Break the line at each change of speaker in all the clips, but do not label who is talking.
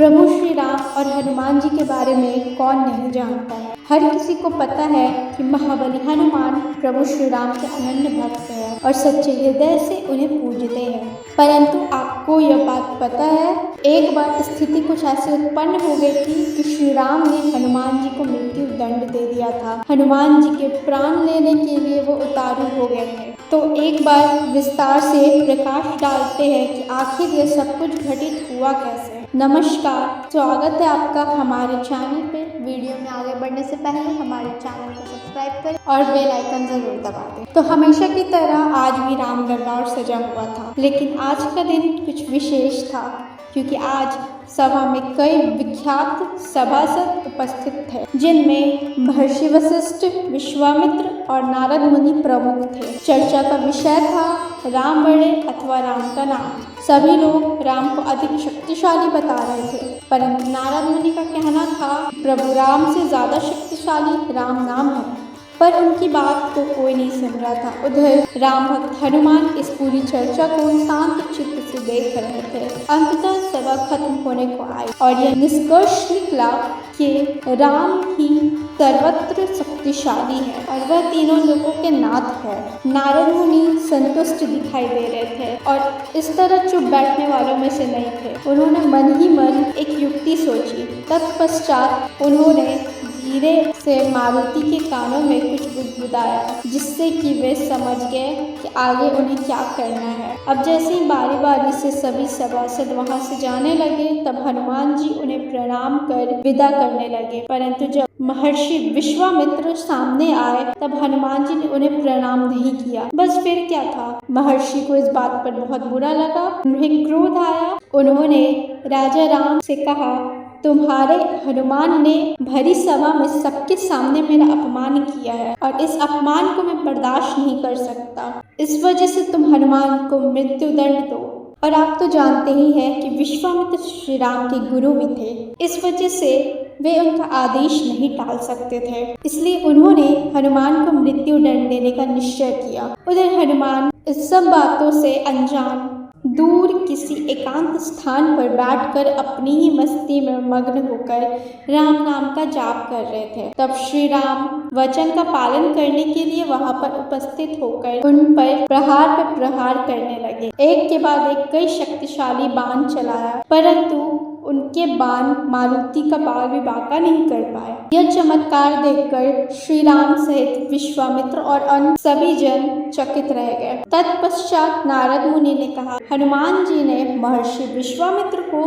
प्रभु श्री राम और हनुमान जी के बारे में कौन नहीं जानता है। हर किसी को पता है कि महाबली हनुमान प्रभु श्री राम के अनन्य भक्त हैं और सच्चे हृदय से उन्हें पूजते हैं। परंतु आपको यह बात पता है, एक बार स्थिति कुछ ऐसी उत्पन्न हो गई थी कि श्री राम ने हनुमान जी को मृत्यु दंड दे दिया था। हनुमान जी के प्राण लेने के लिए वो उतारू हो गए थे। तो एक बार विस्तार से प्रकाश डालते हैं कि आखिर यह सब कुछ घटित हुआ कैसे। नमस्कार, स्वागत है आपका हमारे चैनल पे। वीडियो में आगे बढ़ने से पहले हमारे चैनल को सब्सक्राइब करें और बेल आइकन जरूर दबा दें। तो हमेशा की तरह आज भी राम दरबार सजा हुआ था, लेकिन आज का दिन कुछ विशेष था क्योंकि आज सभा में कई विख्यात सभासद उपस्थित थे, जिनमें महर्षि वशिष्ठ, विश्वामित्र और नारद मुनि प्रमुख थे। चर्चा का विषय था राम बड़े अथवा राम का नाम। सभी लोग राम को अधिक शक्तिशाली बता रहे थे, परंतु नारद मुनि का कहना था प्रभु राम से ज्यादा शक्तिशाली राम नाम है। पर उनकी बात को कोई नहीं सुन रहा था। उधर राम भक्त हनुमान इस पूरी चर्चा को शांत चित्त से देख रहे थे। अंततः सभा खत्म होने को आई और यह निष्कर्ष निकला कि राम ही सर्वत्र शक्तिशाली है और वह तीनों लोगों के नाथ है। नारद मुनि संतुष्ट दिखाई दे रहे थे और इस तरह चुप बैठने वालों में से नहीं थे। उन्होंने मन ही मन एक युक्ति सोची। तत्पश्चात उन्होंने धीरे से मारुति के कानों में कुछ बुदबुदाया, जिससे कि वे समझ गए कि आगे उन्हें क्या करना है। अब जैसे ही बारी बारी से सभी सभासद वहां से जाने लगे, तब हनुमान जी उन्हें प्रणाम कर विदा करने लगे। परंतु जब महर्षि विश्वामित्र सामने आए, तब हनुमान जी ने उन्हें प्रणाम नहीं किया। बस फिर क्या था, महर्षि को इस बात पर बहुत बुरा लगा, उन्हें क्रोध आया। उन्होंने राजा राम से कहा, तुम्हारे हनुमान ने भरी सभा में सबके सामने मेरा अपमान किया है और इस अपमान को मैं बर्दाश्त नहीं कर सकता। इस वजह से तुम हनुमान को मृत्यु दंड दो। और आप तो जानते ही हैं कि विश्वामित्र श्री राम के गुरु भी थे। इस वजह से वे उनका आदेश नहीं टाल सकते थे, इसलिए उन्होंने हनुमान को मृत्यु दंड देने का निश्चय किया। उधर हनुमान इस सब बातों से अनजान दूर किसी एकांत स्थान पर बैठकर अपनी ही मस्ती में मग्न होकर राम नाम का जाप कर रहे थे। तब श्री राम वचन का पालन करने के लिए वहां पर उपस्थित होकर उन पर प्रहार पे प्रहार करने लगे। एक के बाद एक कई शक्तिशाली बाण चलाया, परंतु उनके बाण मारुति का बाल भी बांका नहीं कर पाए। यह चमत्कार देखकर श्री राम सहित विश्वामित्र और अन्य सभी जन चकित रह गए। तत्पश्चात नारद मुनि ने कहा, हनुमान जी ने महर्षि विश्वामित्र को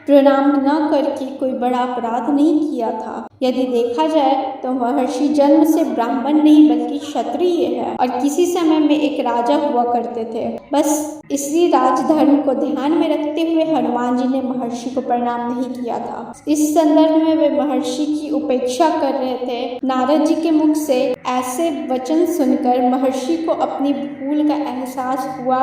प्रणाम न करके कोई बड़ा अपराध नहीं किया था। यदि देखा जाए तो महर्षि जन्म से ब्राह्मण नहीं बल्कि क्षत्रिय है और किसी समय में एक राजा हुआ करते थे। बस इसी राजधर्म को ध्यान में रखते हुए हनुमान जी ने महर्षि को प्रणाम नहीं किया था। इस संदर्भ में वे महर्षि की उपेक्षा कर रहे थे। नारद जी के मुख से ऐसे वचन सुनकर महर्षि को अपनी भूल का एहसास हुआ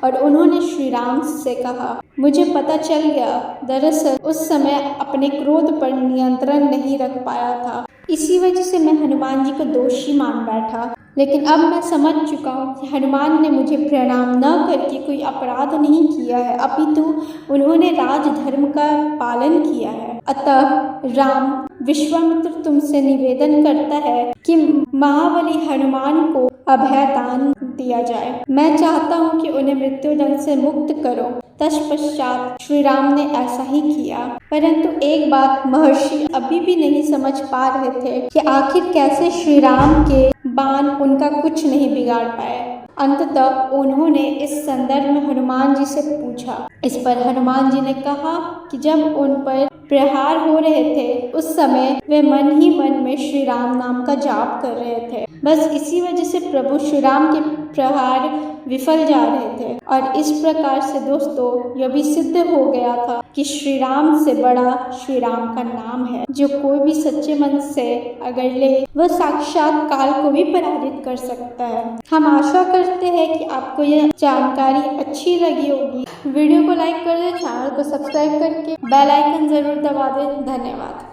और उन्होंने श्री राम से कहा, मुझे पता चल गया, दरअसल उस समय अपने क्रोध पर नियंत्रण नहीं रख पाया था, इसी वजह से मैं हनुमान जी को दोषी मान बैठा। लेकिन अब मैं समझ चुका हूँ कि हनुमान ने मुझे प्रणाम न करके कोई अपराध नहीं किया है, अपितु उन्होंने राजधर्म का पालन किया है। अतः राम विश्वामित्र तुमसे निवेदन करता है कि महाबली हनुमान को अभयदान दिया जाए। मैं चाहता हूँ कि उन्हें मृत्युदंड से मुक्त करो। तत्पश्चात श्री राम ने ऐसा ही किया। परंतु एक बात महर्षि अभी भी नहीं समझ पा रहे थे कि आखिर कैसे श्री राम के बाण उनका कुछ नहीं बिगाड़ पाए। अंततः उन्होंने इस संदर्भ में हनुमान जी से पूछा। इस पर हनुमान जी ने कहा कि जब उन पर प्रहार हो रहे थे, उस समय वे मन ही मन में श्री राम नाम का जाप कर रहे थे। बस इसी वजह से प्रभु श्री राम के प्रहार विफल जा रहे थे और इस प्रकार से दोस्तों यह भी सिद्ध हो गया था कि श्री राम से बड़ा श्री राम का नाम है। जो कोई भी सच्चे मन से अगर ले, वह साक्षात काल को भी पराजित कर सकता है। हम आशा करते हैं कि आपको यह जानकारी अच्छी लगी होगी। वीडियो को लाइक कर दें, चैनल को सब्सक्राइब करके बेल आइकन जरूर दबा दें। धन्यवाद।